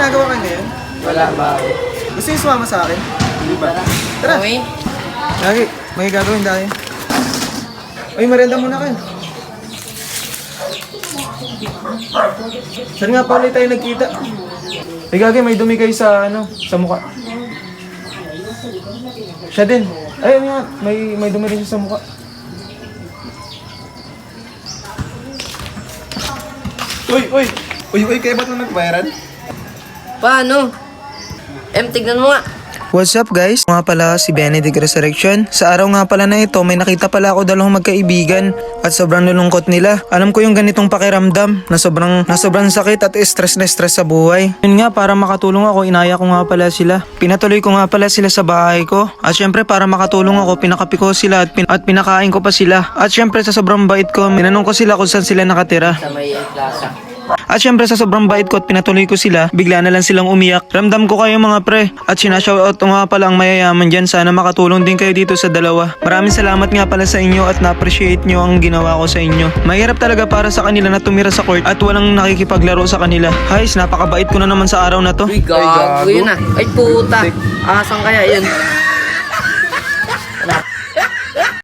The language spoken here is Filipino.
ginagawa kayo ngayon? Wala ba? Gusto niyo sumama sa akin? Hindi ba? Tara! Okay. Lagi, may gagawin tayo. Uy, merienda muna kayo. Saan nga pa ulit tayo nagkita? Ay, Gagi, may dumi kayo sa, sa mukha. Siya din. Ay, ano nga, may dumi rin siya sa mukha. Uy, kaya ba't mo nagbayaran? Paano? Tignan mo nga. What's up guys? Nga pala si Benedict Resurrection. Sa araw nga pala na ito, may nakita pala ako dalawang magkaibigan at sobrang lulungkot nila. Alam ko yung ganitong pakiramdam na sobrang sakit at stress na stress sa buhay. Yun nga, para makatulong ako, inaya ko nga pala sila. Pinatuloy ko nga pala sila sa bahay ko. At syempre para makatulong ako, pinakapi ko sila at pinakain ko pa sila. At syempre sa sobrang bait ko, minanong ko sila kung saan sila nakatira. Sa may plaza. At syempre sa sobrang bait ko at pinatuloy ko sila, bigla na lang silang umiyak. Ramdam ko kayo mga pre. At sinashoutout ko nga pala ang mayayaman dyan. Sana makatulong din kayo dito sa dalawa. Maraming salamat nga pala sa inyo at na-appreciate nyo ang ginawa ko sa inyo. Mahirap talaga para sa kanila na tumira sa court at walang nakikipaglaro sa kanila. Guys, napakabait ko na naman sa araw na to. Uy, gago yun ah. Ay puta. Asan kaya yun?